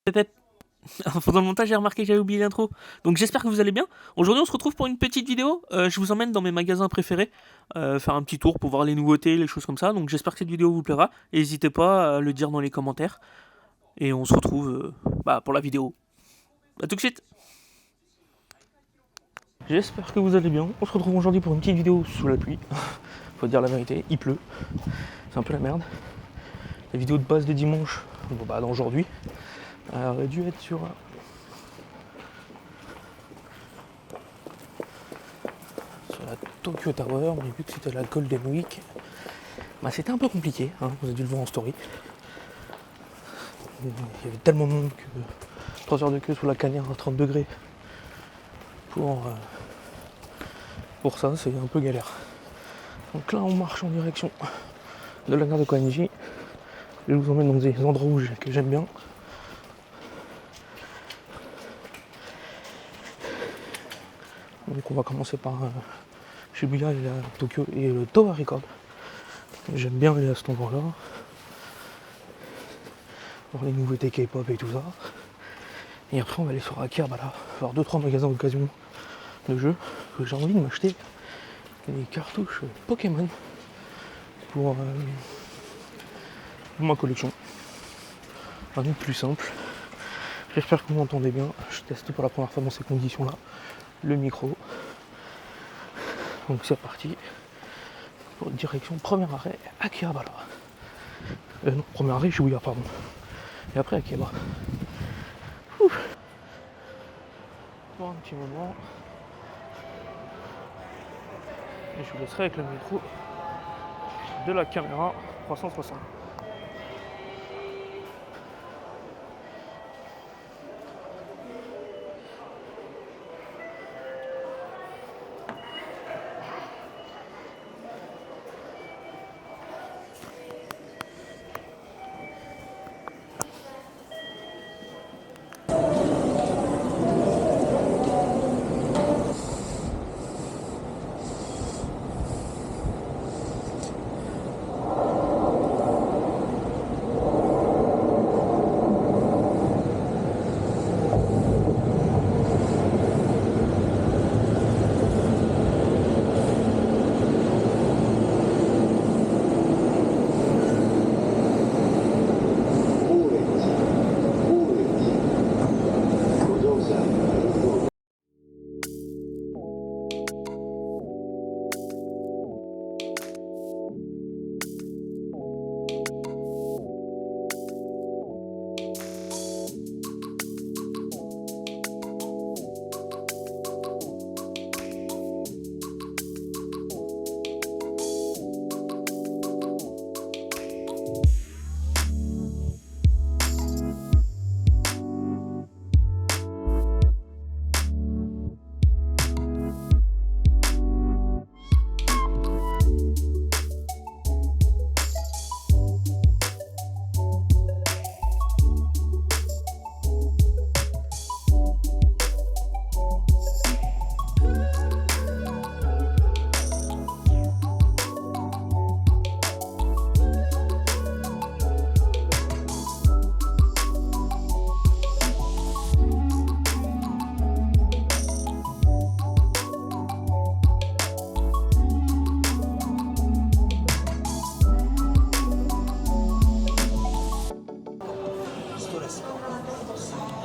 Peut-être pendant le montage, j'ai remarqué que j'avais oublié l'intro. Donc j'espère que vous allez bien. Aujourd'hui, on se retrouve pour une petite vidéo. Je vous emmène dans mes magasins préférés, faire un petit tour pour voir les nouveautés, les choses comme ça. Donc j'espère que cette vidéo vous plaira. Et n'hésitez pas à le dire dans les commentaires. Et on se retrouve pour la vidéo. A tout de suite. J'espère que vous allez bien. On se retrouve aujourd'hui pour une petite vidéo sous la pluie. Faut dire la vérité, il pleut. C'est un peu la merde. La vidéo de base de dimanche, d'aujourd'hui, elle aurait dû être sur la Tokyo Tower, mais vu que c'était la Golden Week, c'était un peu compliqué, hein, vous avez dû le voir en story. Il y avait tellement de monde que 3 heures de queue sous la canière à 30 degrés pour ça, c'est un peu galère. Donc là, on marche en direction de la gare de Koenji. Je vous emmène dans des endroits que j'aime bien. Donc on va commencer par Shibuya et la Tokyo et le Tower Record. J'aime bien aller à cet endroit-là. Voir les nouveautés K-pop et tout ça. Et après on va aller sur Akihabara, voir 2-3 magasins d'occasion de jeux. J'ai envie de m'acheter des cartouches Pokémon pour ma collection. Un truc plus simple. J'espère que vous m'entendez bien. Je teste pour la première fois dans ces conditions-là le micro. Donc c'est parti. Pour direction premier arrêt Akihabara. Non, premier arrêt Shibuya, pardon. Et après Akihabara. Pour un petit moment. Et je vous laisserai avec le micro de la caméra 360.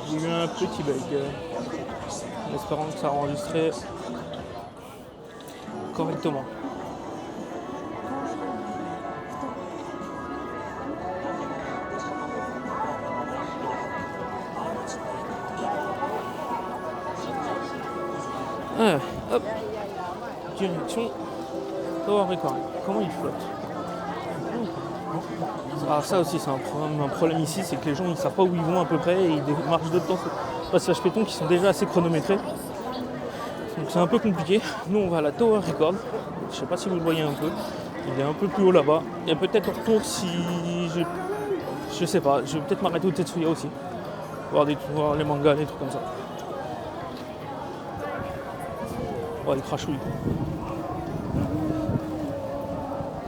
J'ai eu un petit bug, en espérant que ça a enregistré correctement. Hop, direction Tower Record. Comment il flotte? Ça aussi c'est un problème ici, c'est que les gens ils savent pas où ils vont à peu près et ils marchent de temps passage piéton qui sont déjà assez chronométrés. Donc c'est un peu compliqué. Nous on va à la Tower Record. Je sais pas si vous le voyez un peu. Il est un peu plus haut là-bas. Et peut-être au retour si je sais pas. Je vais peut-être m'arrêter au Tetsuya aussi. Voir les mangas, des trucs comme ça. Oh, il crachouille.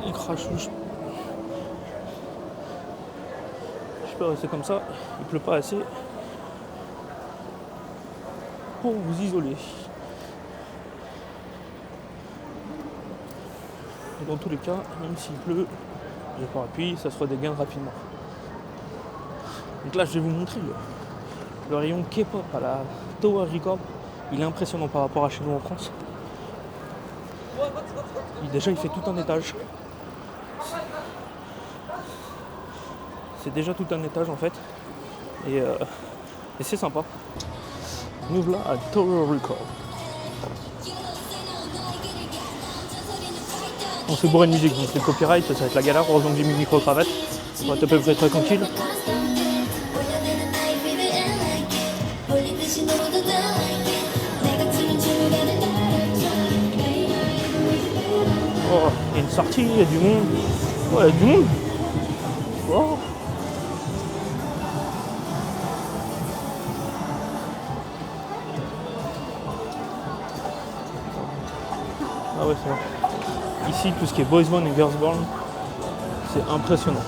Il crachouille. Je peux rester comme ça. Il pleut pas assez. pour vous isoler. Et dans tous les cas, même s'il pleut, j'ai pas appuyé, ça se redégaine rapidement. Donc là, je vais vous montrer le rayon K-pop à la Tower Records. Il est impressionnant par rapport à chez nous en France. Déjà, il fait tout un étage. C'est déjà tout un étage en fait. Et c'est sympa. Nous voilà à Tower Records. On s'est bourré de musique, donc les copyrights, ça va être la galère. Heureusement que j'ai mis le micro-cravate. On va être à peu près très tranquille. Oh, il y a une sortie, il y a du monde. Oh, il y a du monde. Oh. Ah ouais, c'est vrai. Ici, tout ce qui est Boys Born et Girls Born, c'est impressionnant.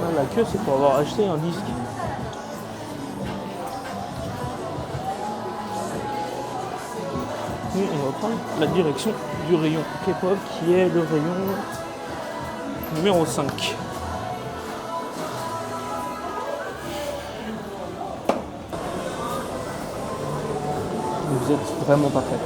Là, la queue, c'est pour avoir acheté un disque. Nous, on va prendre la direction du rayon K-pop qui est le rayon numéro 5. Vous êtes vraiment pas prêts.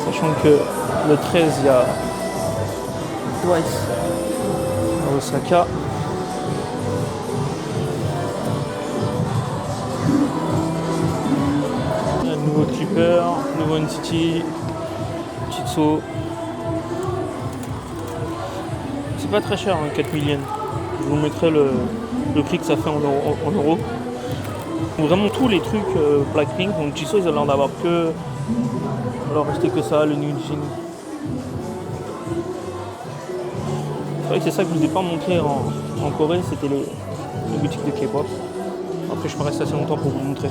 Sachant que le 13, il y a Twice à Osaka. Nouveau Clipper, nouveau NCT, Jitsu. C'est pas très cher, hein, 4000 yens. Je vous mettrai le prix que ça fait en euros. Donc vraiment tous les trucs Blackpink, donc Jisoo ils allaient en avoir que. Alors restait que ça, le New Jean. C'est vrai que c'est ça que je vous ai pas montré en Corée, c'était les boutiques de K-pop. Après je peux rester assez longtemps pour vous montrer.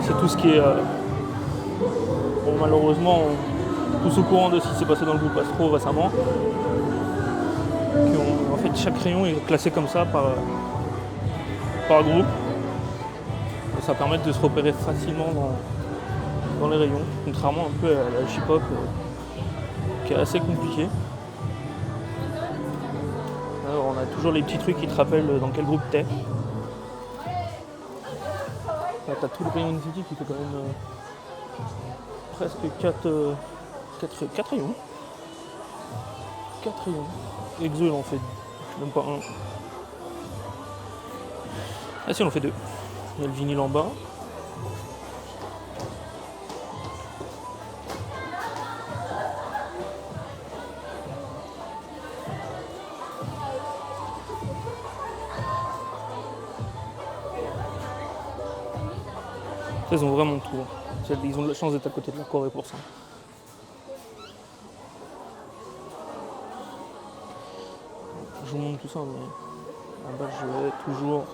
C'est tout ce qui est bon, malheureusement tous au courant de ce qui s'est passé dans le groupe Astro récemment. En fait chaque rayon est classé comme ça par groupe. Et ça permet de se repérer facilement dans les rayons, contrairement un peu à la J-pop qui est assez compliqué. Alors on a toujours les petits trucs qui te rappellent dans quel groupe t'es. Là, t'as tout le rayon NCT qui fait quand même presque 4 rayons. 4 rayons. EXO il en fait même pas un. Ah si, il en fait 2. Il y a le vinyle en bas. Ils ont vraiment tout. Ils ont de la chance d'être à côté de la Corée pour ça. Je vous montre tout ça, mais là-bas je vais toujours.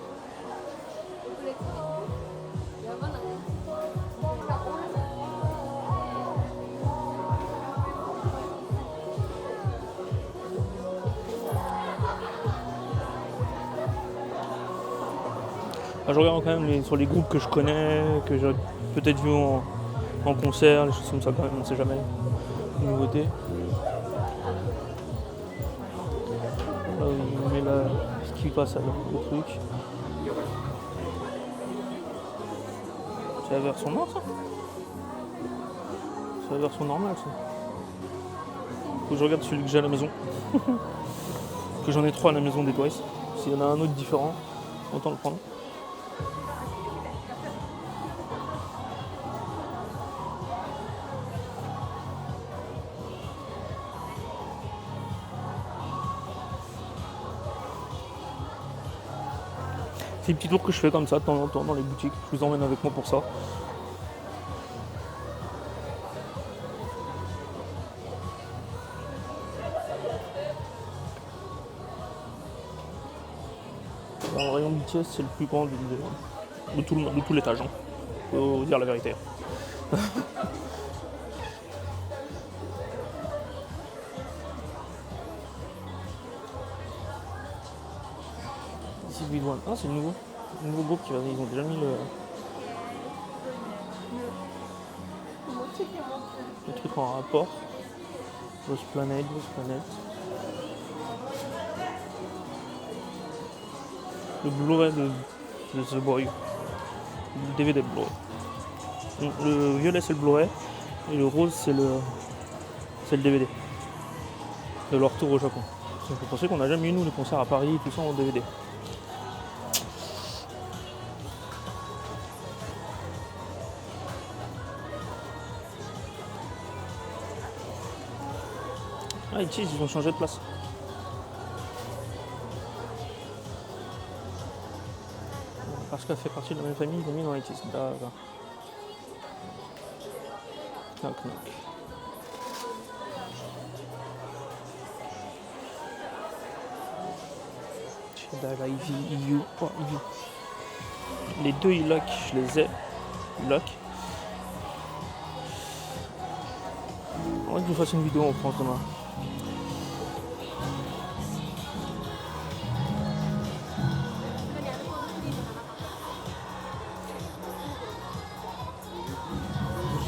Je regarde quand même sur les groupes que je connais, que j'ai peut-être vu en concert, les choses comme ça quand même, on ne sait jamais. Nouveauté. Là il met ce qui passe alors, le truc. C'est la version noire ça? C'est la version normale ça. Faut que je regarde celui que j'ai à la maison. Que j'en ai 3 à la maison des Twice. S'il y en a un autre différent, autant le prendre. C'est des petits tours que je fais comme ça de temps en temps dans les boutiques. Je vous emmène avec moi pour ça. BTS c'est le plus grand de tout l'étage. Hein. Faut dire la vérité. Ici One. Ah c'est le nouveau groupe qui va. Ils ont déjà mis le truc en rapport. Lost Planet. Le Blu-ray de The Boy. Le DVD Blu-ray. Donc, le violet c'est le Blu-ray et le rose c'est le DVD de leur tour au Japon. Donc vous pensez qu'on n'a jamais eu nous les concerts à Paris et tout ça en DVD. Ah et ils ont changé de place. Parce qu'elle fait partie de la même famille, ils ont mis dans IT's. D'accord. Knock. Shedara EU. Les deux iLock, je les ai. iLock. On va que je vous fasse une vidéo en France demain.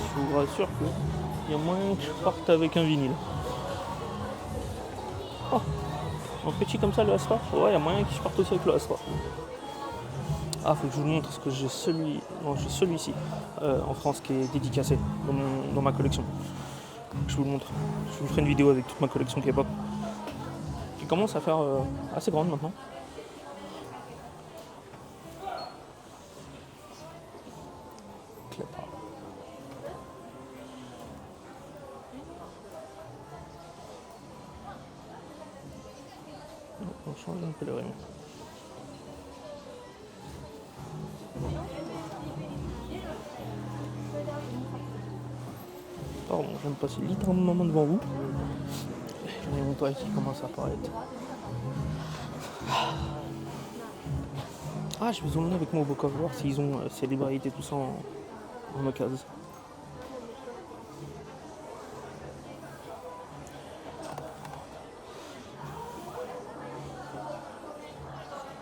Je vous rassure qu'il y a moyen que je parte avec un vinyle. Oh, un petit comme ça le Astra. Ouais, il y a moyen que je parte aussi avec le Astra. Ah, faut que je vous montre parce que j'ai celui-ci en France qui est dédicacé dans ma collection. Je vous le montre. Je vous ferai une vidéo avec toute ma collection K-pop. Qui commence à faire assez grande maintenant. On change un peu le rayon. Pardon, je viens de passer littéralement devant vous. J'en ai mon toit qui commence à apparaître. Ah, je vais vous emmener avec moi au Book of voir s'ils ont Celebrity et tout ça en occasion.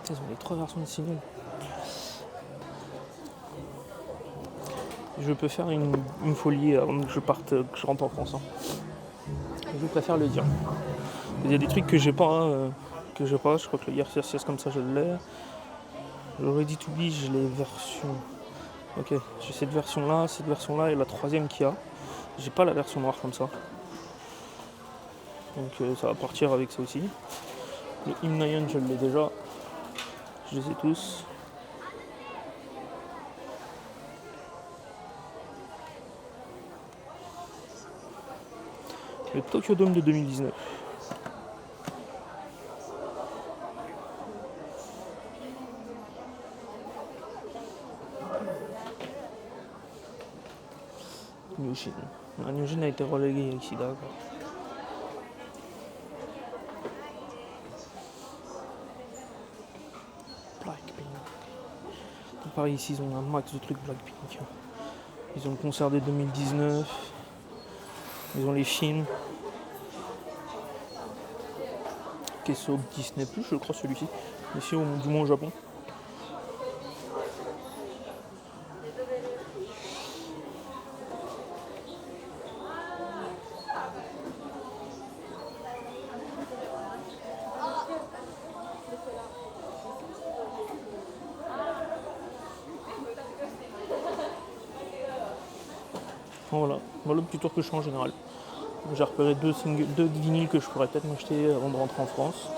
Ils ont les 3 versions de single. Je peux faire une folie avant que je parte, que je rentre en France. Hein. Je préfère le dire. Il y a des trucs que j'ai pas, je crois que le Years comme ça je l'ai. Le Ready to Be, j'ai les versions. Ok, j'ai cette version-là et la troisième qu'il y a. J'ai pas la version noire comme ça. Donc ça va partir avec ça aussi. Le Himnayan, je l'ai déjà. Je les ai tous. Le Tokyo Dome de 2019. Newshin. Newshin a été relégué ici, d'accord. Blackpink. Pareil, ici, ils ont un max de trucs Blackpink. Ils ont le concert de 2019. Ils ont les films. Qui est sur Disney+, je crois, celui-ci. Ici, du moins au Japon. Voilà le petit tour que je fais en général. J'ai repéré deux vinyles que je pourrais peut-être m'acheter avant de rentrer en France.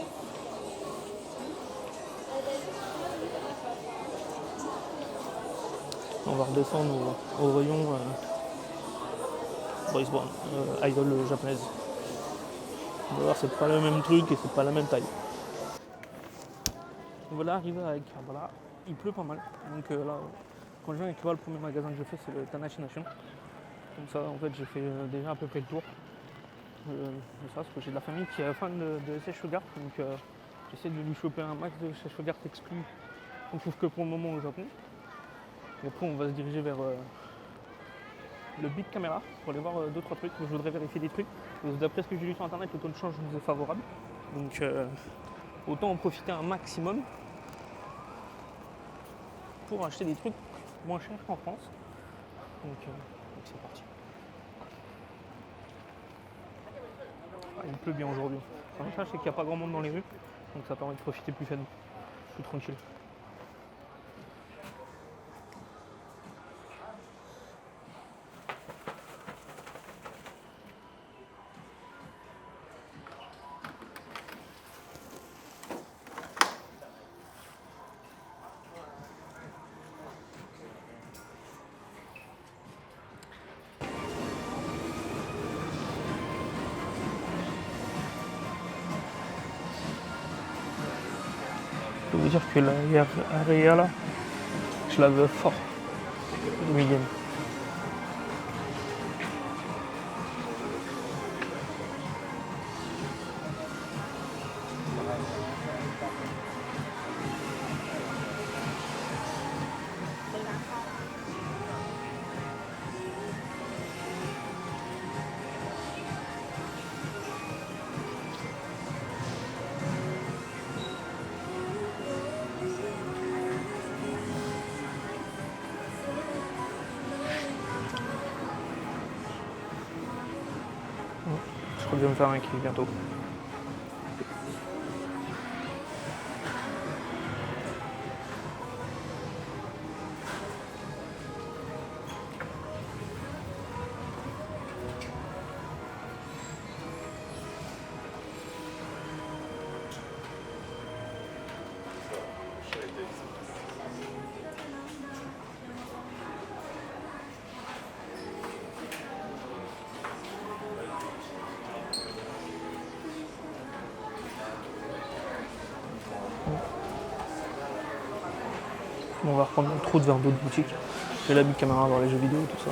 On va redescendre au rayon Boys Band, idol japonaise. On va voir, c'est pas le même truc et c'est pas la même taille. Voilà, arrivé à Akihabara, il pleut pas mal. Donc là, quand je viens à Akihabara, le premier magasin que je fais, c'est le Tanashi Nation. Comme ça, en fait, j'ai fait déjà à peu près le tour de ça, parce que j'ai de la famille qui est fan de SS Sugar. Donc j'essaie de lui choper un max de SS Sugar exclu On trouve que pour le moment au Japon. Et après, on va se diriger vers le Big Camera pour aller voir 2-3 trucs. Je voudrais vérifier des trucs. D'après ce que j'ai lu sur internet, le taux de change nous est favorable. Donc autant en profiter un maximum pour acheter des trucs moins chers qu'en France. Donc c'est parti. Ah, il pleut bien aujourd'hui. L'avantage c'est qu'il n'y a pas grand monde dans les rues. Donc ça permet de profiter plus tranquille. Je peux vous dire que la area là, je la veux fort de Mégane. Je crois que je vais me faire un kill bientôt. Bon, on va reprendre notre route vers d'autres boutiques. J'ai la Big Camera dans les jeux vidéo, tout ça.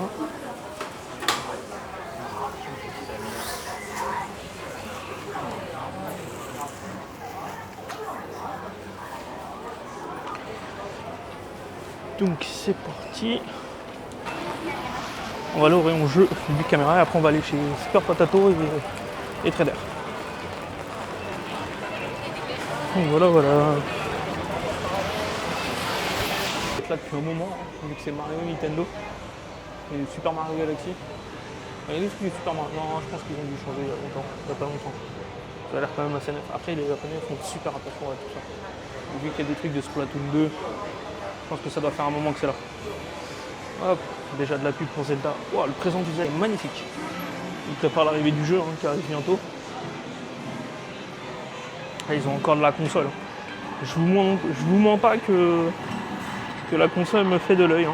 Donc c'est parti. On va aller au rayon jeu du Big Camera et après on va aller chez Super Potato et Trader. Donc voilà. Là depuis un moment, vu que c'est Mario Nintendo et Super Mario Galaxy. Il y a des trucs de Super Mario, non, je pense qu'ils ont dû changer il y a pas longtemps. Ça a l'air quand même assez neuf. Après les Japonais font super attention à tout ça. Donc, vu qu'il y a des trucs de Splatoon 2, je pense que ça doit faire un moment que c'est là. Hop, déjà de la pub pour Zelda. Wow, le présent du Zelda est magnifique. Ils préparent l'arrivée du jeu qui arrive bientôt. Ah, ils ont encore de la console. Je vous mens pas que la console me fait de l'œil.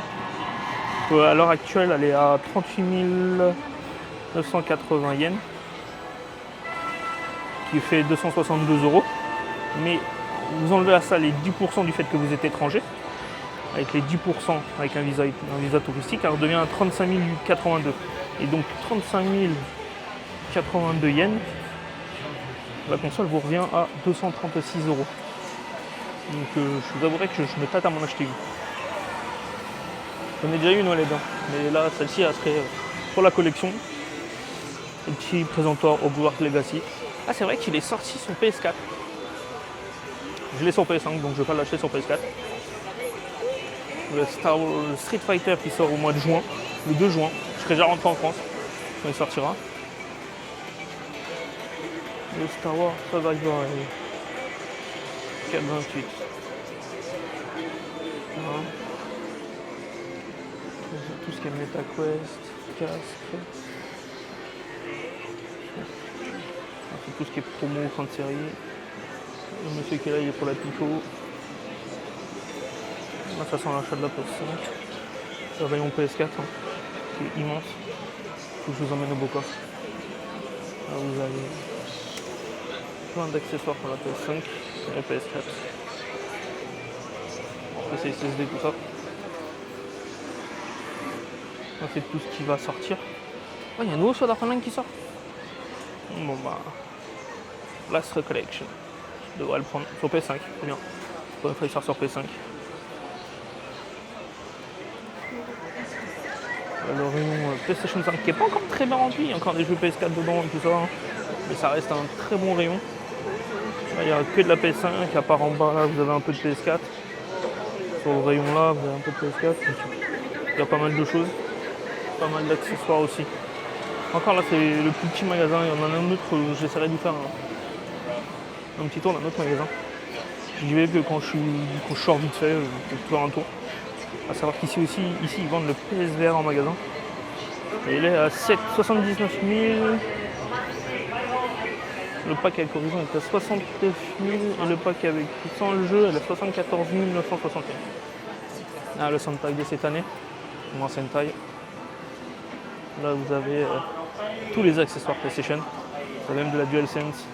À l'heure actuelle, elle est à 38 980 yens, qui fait 262 €. Mais vous enlevez à ça les 10% du fait que vous êtes étranger, avec les 10% avec un visa touristique, elle redevient à 35 082. Et donc 35 082 yens, la console vous revient à 236 €. Donc je vous avouerai que je me tâte à m'en acheter une. J'en ai déjà une OLED, mais là celle-ci elle serait pour la collection. Un petit présentoir Hogwarts Legacy. Ah c'est vrai qu'il est sorti sur PS4. Je l'ai sur PS5 donc je vais pas l'acheter sur PS4. Le Street Fighter qui sort au mois de juin, le 2 juin. Je serai déjà rentré en France quand il sortira. Le Star Wars Survivor 428. Voilà. Tout ce qui est MetaQuest, casque. C'est tout ce qui est promo, fin de série. Le monsieur qui est là, il est pour la Pico. Là, ça sent l'achat de la PS5. Le rayon PS4, qui est immense. Il faut que je vous emmène au Boca. Là, vous avez plein d'accessoires pour la PS5 et la PS4. PC SSD, tout ça. On fait tout ce qui va sortir. Oh, il y a un nouveau Sword Art Online qui sort. Bon bah. Last Recollection. Je devrais le prendre sur PS5, c'est bien. Pour une fois il sort sur PS5. Le rayon PlayStation 5 qui n'est pas encore très bien rempli, il y a encore des jeux PS4 dedans et tout ça, hein. Mais ça reste un très bon rayon. Là, il n'y a que de la PS5, à part en bas là vous avez un peu de PS4. Sur le rayon là vous avez un peu de PS4. Il y a pas mal de choses, pas mal d'accessoires aussi. Encore là c'est le plus petit magasin, il y en a un autre, j'essaierai de faire un petit tour d'un autre magasin. J'y vais que quand je sors vite fait, pour faire un tour. A savoir qu'ici aussi, ils vendent le PSVR en magasin. Et il est à 79 000. Le pack avec Horizon est à 69 000 et le pack avec sans le jeu elle est à 74 961. Ah, le Sentai de cette année, moins Sentai. Là vous avez tous les accessoires PlayStation. Vous avez même de la DualSense.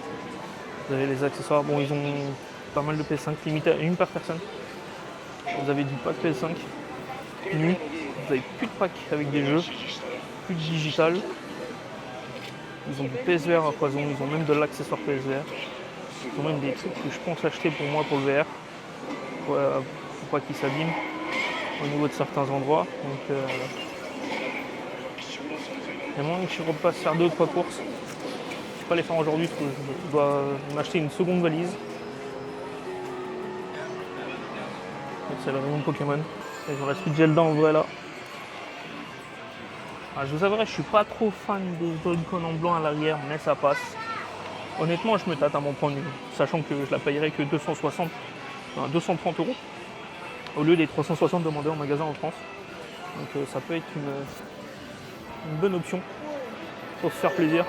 Vous avez les accessoires. Bon, ils ont pas mal de PS5 limité à une par personne. Vous avez du pack PS5 nu. Vous avez plus de pack avec des jeux, plus de digital. Ils ont du PSVR à foison, ils ont même de l'accessoire PSVR. Ils ont même des trucs que je pense acheter pour moi pour le VR. Pour pas qu'il s'abîme au niveau de certains endroits. Donc il y a moyen que je repasse faire 2-3 courses. Je ne vais pas les faire aujourd'hui parce que je dois m'acheter une seconde valise. C'est le rayon Pokémon. Il me reste plus de Zelda en vrai là. Ah, je vous avouerai, je suis pas trop fan des Joy-Con en blanc à l'arrière, mais ça passe. Honnêtement, je me tâte à m'en prendre une, sachant que je la payerai que 230 € au lieu des 360 demandés en magasin en France. Donc ça peut être une bonne option pour se faire plaisir.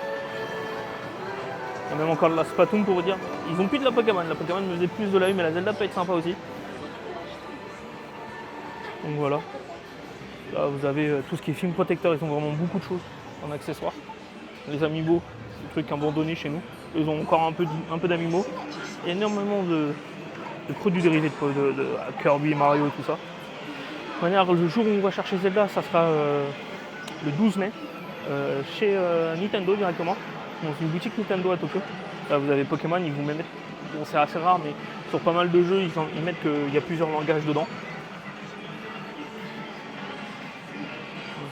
Il y a même encore de la Splatoon pour vous dire. Ils ont plus de la Pokémon. La Pokémon me faisait plus de l'œil, mais la Zelda peut être sympa aussi. Donc voilà. Là vous avez tout ce qui est film protecteur, ils ont vraiment beaucoup de choses en accessoires. Les amiibo, des trucs abandonnés chez nous. Ils ont encore un peu d'amiibo. Énormément de produits dérivés de Kirby, Mario et tout ça. De manière, le jour où on va chercher Zelda, ça sera le 12 mai chez Nintendo directement, dans une boutique Nintendo à Tokyo. Là vous avez Pokémon, ils vous mettent, bon, c'est assez rare, mais sur pas mal de jeux, ils mettent qu'il y a plusieurs langages dedans.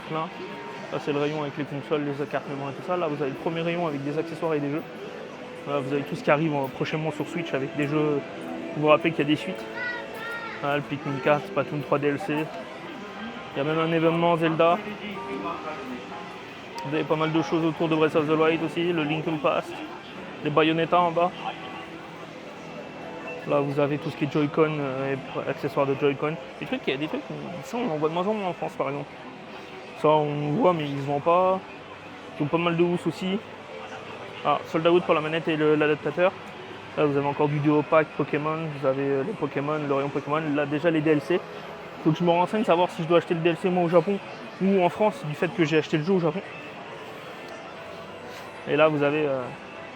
Là c'est le rayon avec les consoles, les cartes mémoire et tout ça. Là vous avez le premier rayon avec des accessoires et des jeux. Là vous avez tout ce qui arrive prochainement sur Switch avec des jeux. Vous vous rappelez qu'il y a des suites. Là, le Pikmin 4, Splatoon 3 DLC. Il y a même un événement Zelda. Vous avez pas mal de choses autour de Breath of the Wild aussi, le Link to the Past, les Bayonetta en bas. Là vous avez tout ce qui est Joy-Con et accessoires de Joy-Con. Il y a des trucs, ça on en voit de moins en moins en France par exemple. Ça on voit mais ils ne se vendent pas. Ils ont pas mal de housses aussi. Ah, Sold Out pour la manette et l'adaptateur. Là vous avez encore du duo pack Pokémon, vous avez les Pokémon, le rayon Pokémon, là déjà les DLC. Il faut que je me renseigne savoir si je dois acheter le DLC moi au Japon ou en France du fait que j'ai acheté le jeu au Japon. Et là vous avez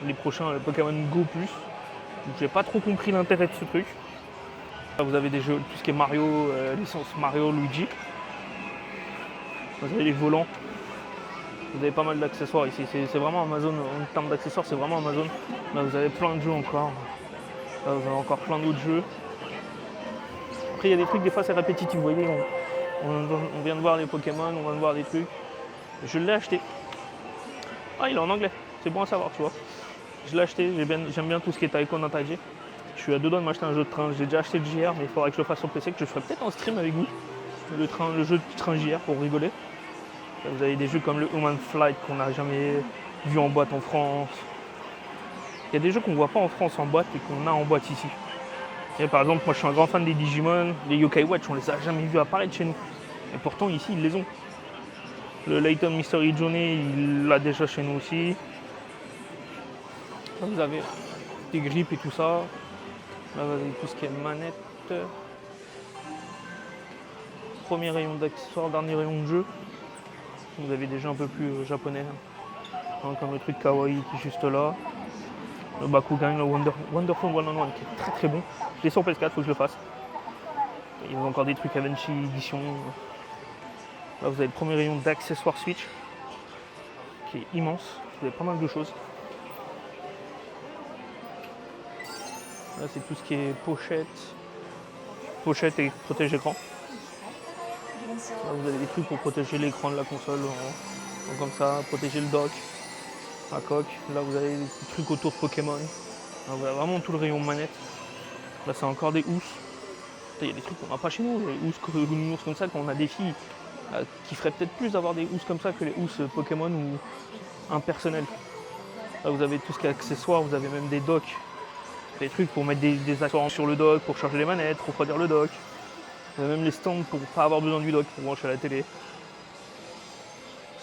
les prochains Pokémon Go+. J'ai pas trop compris l'intérêt de ce truc. Là vous avez des jeux, tout ce qui est Mario, licence Mario, Luigi. Vous avez les volants. Vous avez pas mal d'accessoires ici. C'est vraiment Amazon, en termes d'accessoires c'est vraiment Amazon. Là vous avez plein de jeux encore. Là vous avez encore plein d'autres jeux. Après il y a des trucs, des fois c'est répétitif. Vous voyez, on vient de voir les Pokémon, on vient de voir des trucs. Je l'ai acheté. Ah il est en anglais, c'est bon à savoir tu vois. Je l'ai acheté, j'aime bien tout ce qui est Taiko no Taiji. Je suis à 2 doigts de m'acheter un jeu de train. J'ai déjà acheté le JR, mais il faudrait que je le fasse sur PC, que je ferai peut-être en stream avec vous. Le jeu de train JR pour rigoler. Là, vous avez des jeux comme le Human Flight qu'on n'a jamais vu en boîte en France. Il y a des jeux qu'on ne voit pas en France en boîte et qu'on a en boîte ici. Et par exemple, moi je suis un grand fan des Digimon, les Yokai Watch, on les a jamais vus apparaître chez nous. Et pourtant ici ils les ont. Le Layton Mystery Journey, il l'a déjà chez nous aussi. Là, vous avez des grippes et tout ça. Là vous avez tout ce qui est manette. Premier rayon d'accessoires, dernier rayon de jeu. Vous avez des jeux un peu plus japonais. Hein, comme le truc Kawaii qui est juste là. Le Bakugan, le Wonderful 101 qui est très très bon. Je l'ai sur PS4, il faut que je le fasse. Il y a encore des trucs Avenchi Edition. Là vous avez le premier rayon d'accessoires Switch qui est immense. Vous avez pas mal de choses. Là c'est tout ce qui est pochette et protège écran. Là, vous avez des trucs pour protéger l'écran de la console, comme ça, protéger le dock, la coque. Là vous avez des trucs autour de Pokémon. Là, vous avez vraiment tout le rayon manette. Là c'est encore des housses. Il y a des trucs qu'on n'a pas chez nous, les housses comme ça, quand on a des filles qui feraient peut-être plus d'avoir des housses comme ça que les housses Pokémon ou impersonnelles. Là vous avez tout ce qui est accessoires, vous avez même des docks, des trucs pour mettre des accessoires sur le dock, pour charger les manettes, refroidir le dock. Vous avez même les stands pour pas avoir besoin du dock pour brancher à la télé.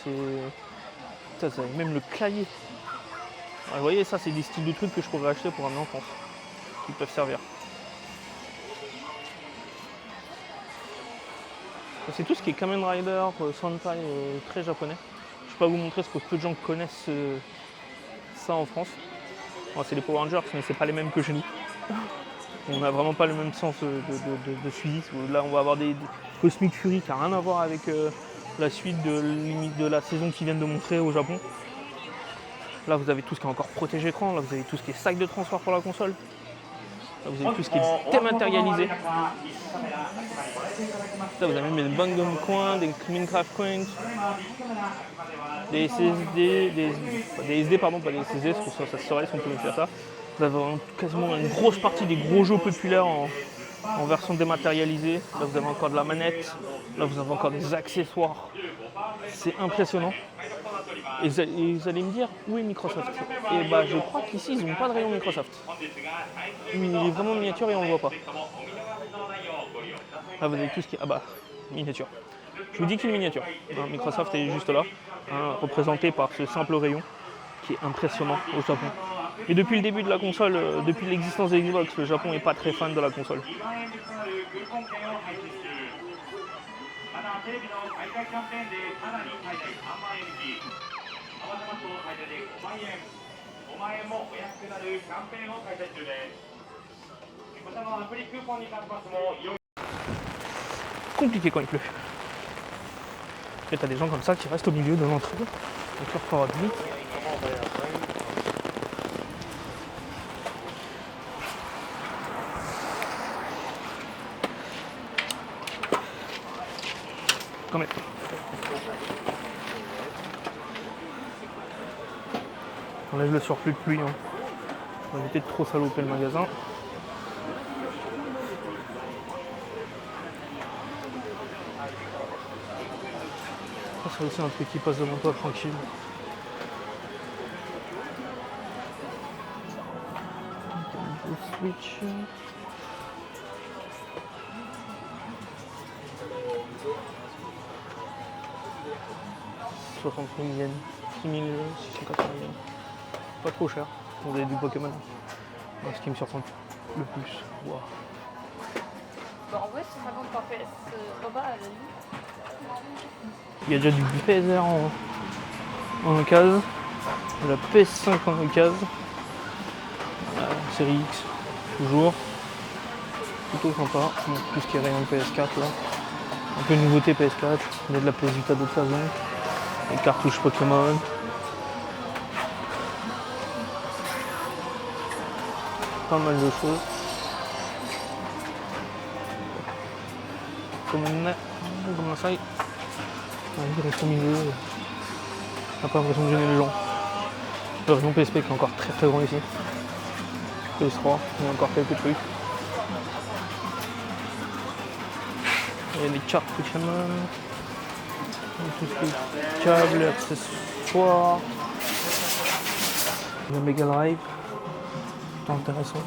Putain, vous avez même le clavier. Alors, vous voyez, ça c'est des styles de trucs que je pourrais acheter pour amener en France, qui peuvent servir. C'est tout ce qui est Kamen Rider, Sentai, très japonais. Je ne vais pas vous montrer ce que peu de gens connaissent ça en France. Bon, c'est les Power Rangers, mais c'est pas les mêmes que chez nous. On n'a vraiment pas le même sens de suivi. Là, on va avoir des Cosmic Fury qui n'a rien à voir avec la suite de la saison qu'ils viennent de montrer au Japon. Là, vous avez tout ce qui est encore protège écran. Là, vous avez tout ce qui est sac de transport pour la console. Là, vous avez tout ce qui est dématérialisé. Là, vous avez même des Bangum Coins, des Minecraft Coins, des SSD, des SD, pardon, pas des SSD, parce que ça se saurait si on pouvait faire ça. Vous avez quasiment une grosse partie des gros jeux populaires en version dématérialisée. Là, vous avez encore de la manette. Là, vous avez encore des accessoires. C'est impressionnant. Et vous allez me dire, où est Microsoft? Et bah, je crois qu'ici, ils n'ont pas de rayon Microsoft. Il est vraiment miniature et on ne le voit pas. Là, vous avez tout ce qui est... Ah bah, miniature. Je vous dis qu'il est miniature. Microsoft est juste là, représenté par ce simple rayon qui est impressionnant au Japon. Et depuis le début de la console, depuis l'existence de Xbox, le Japon n'est pas très fan de la console. Compliqué quand il pleut. Et t'as des gens comme ça qui restent au milieu de l'entrée, avec leur parapluie. Quand même. On enlève le surplus de pluie. On va éviter de trop saloper le magasin. Ça, c'est aussi un truc qui passe devant toi tranquille. Switch. 60 000 yens, 6680 yens. Pas trop cher. Vous avez du Pokémon. Ce qui me surprend le plus. Wow. Bah, en vrai, c'est 50 par PS en bas à la limite. Il y a déjà du PSR en case, la PS5 en case, la série X toujours, plutôt sympa. Donc, tout ce qui est rayon PS4 là, un peu de nouveauté PS4, il y a de la PS Vita d'autres façons, les cartouches Pokémon. Pas mal de choses. Comme ça, il reste au milieu. On n'a pas l'impression de gêner les gens. Le rayon PSP qui est encore très très grand ici. PS3, il y a encore quelques trucs. Il y a des cartes Pokémon. Tout ce qui est câbles, accessoires. Le Mega Drive. C'est intéressant.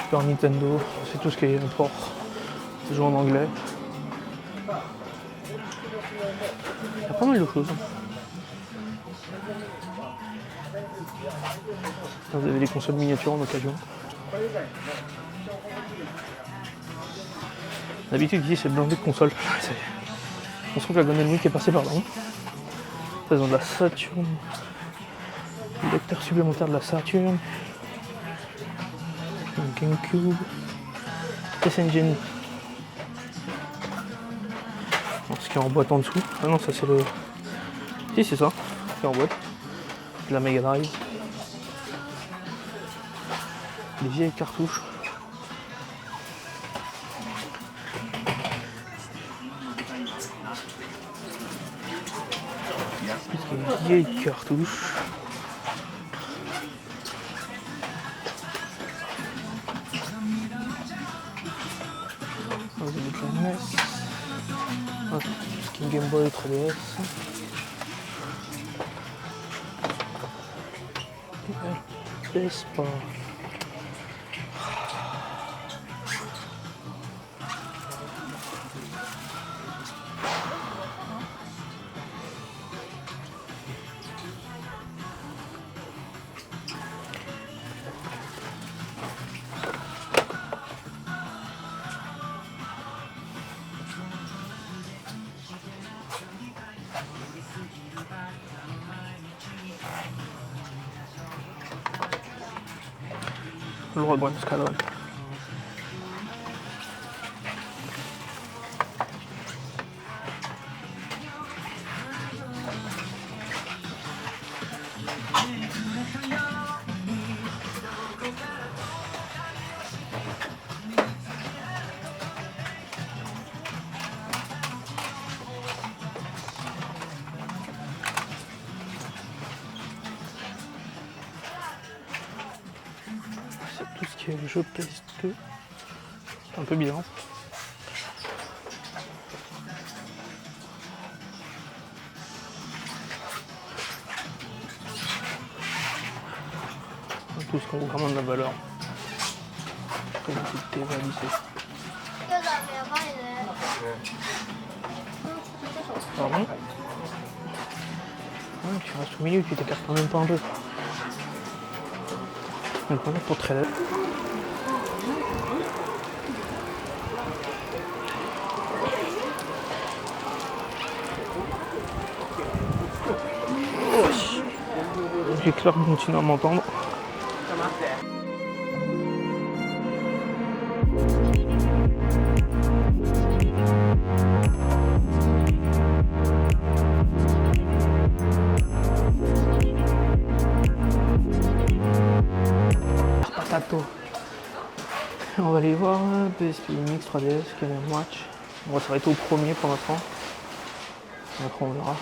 Super Nintendo, c'est tout ce qui est import. C'est joué en anglais. Il y a pas mal de choses. Là, vous avez des consoles miniatures en occasion. D'habitude ici c'est blindé de consoles. On sent que la Golden Week est passée par là. Ils ont de la Saturn. Le lecteur supplémentaire de la Saturn. GameCube. S-Engine. Ce qui est en boîte en dessous. Ah non, ça c'est le. Si, c'est ça. Ce qui est en boîte. De la Mega Drive. Des vieilles cartouches. Des vieilles cartouches. Vous avez de la NES. Ah, tout ce qui est Game Boy 3DS. Vespa. Le roi Grand Escadron. Tout ce qui est jeu PS2, c'est un peu bizarre. Tout ce qui a vraiment de la valeur. Comme tout est valissé. Pardon? Ah, tu restes au milieu, tu t'écartes même pas un peu. Donc voilà pour très laid. J'espère que vous continuez à m'entendre. Patato. On va aller voir PSP Mix 3DS, Game Watch. On va s'arrêter au premier pour l'instant. Après on verra.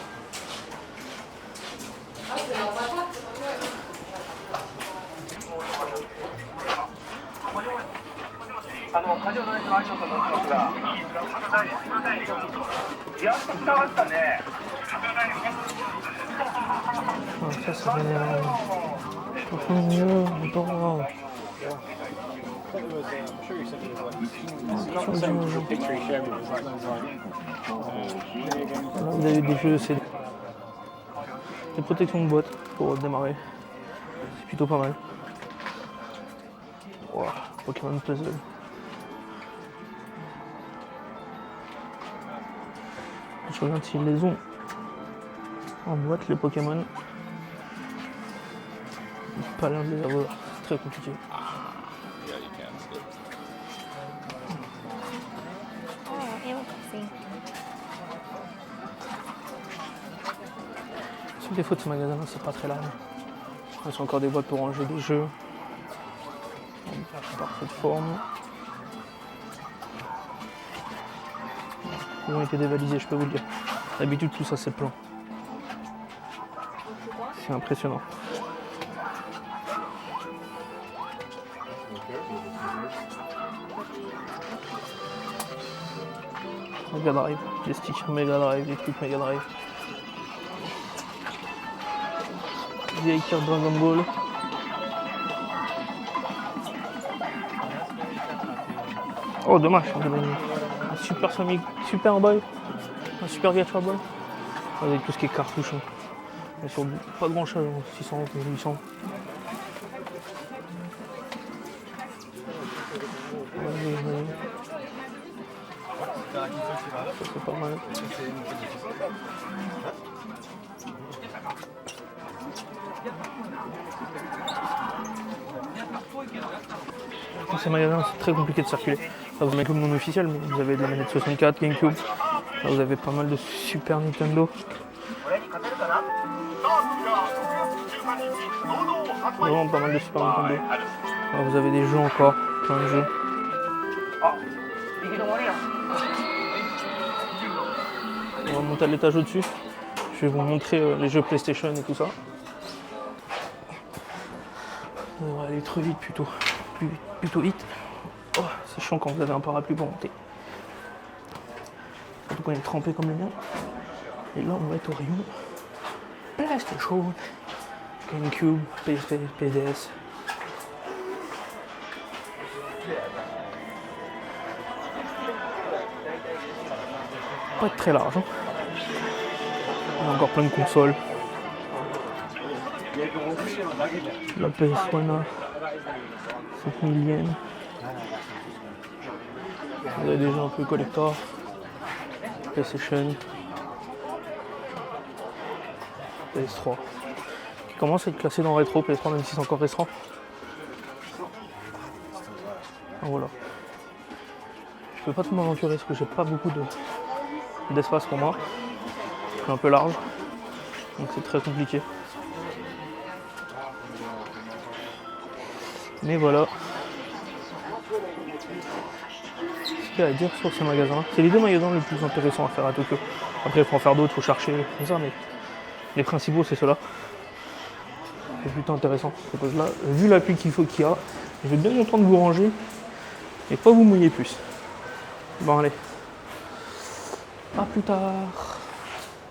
Ça c'est mieux. Vous avez des jeux, c'est des protections de boîte pour démarrer. C'est plutôt pas mal. Wow, Pokémon Puzzle. Je regarde s'ils les ont en boîte, les Pokémon. Pas l'air de les avoir, c'est très compliqué. Sur les défauts de ce magasin, c'est pas très large. C'est encore des boîtes pour ranger des jeux. En parfaite forme. Ils ont été dévalisés, je peux vous le dire. D'habitude, tout ça, c'est plein. C'est impressionnant. Mega Drive, les stickers Mega Drive, les trucs Mega Drive. Vieille carte Dragon Ball. Oh dommage, on a un Super Sonic, Super Boy, un Super Virtua Boy. Avec tout ce qui est cartouche. Hein. Mais sur pas grand chose, 600 ou 800. Ça c'est pas mal. Dans ces magasins, c'est très compliqué de circuler. Là, vous avez comme non officiel, mais vous avez des manettes 64, GameCube. Là, vous avez pas mal de Super Nintendo. Vraiment pas mal de Super Nintendo. Là, vous avez des jeux encore, plein de jeux. On va monter à l'étage au-dessus. Je vais vous montrer les jeux PlayStation et tout ça. On va aller très vite plutôt vite. Oh, c'est chiant quand vous avez un parapluie pour monter. Surtout quand il est trempé comme le mien. Et là on va être au rayon PlayStation, GameCube, PSP, PDS. Pas très large. Hein. Il y a encore plein de consoles. La PS1 5000 yens. Vous avez déjà un peu collector. PlayStation. PS3. Qui commence à être classé dans rétro, PS3 même si c'est encore récent. Donc voilà. Je peux pas tout m'aventurer parce que j'ai pas beaucoup d'espace pour moi. Je suis un peu large. Donc c'est très compliqué. Mais voilà. Ce qu'il y a à dire sur ce magasin. C'est les deux magasins les plus intéressants à faire à Tokyo. Après il faut en faire d'autres, il faut chercher comme ça, mais les principaux c'est ceux-là. C'est plutôt intéressant. Là, vu la pluie qu'il y a, je vais bien content de vous ranger et pas vous mouiller plus. Bon allez. À plus tard.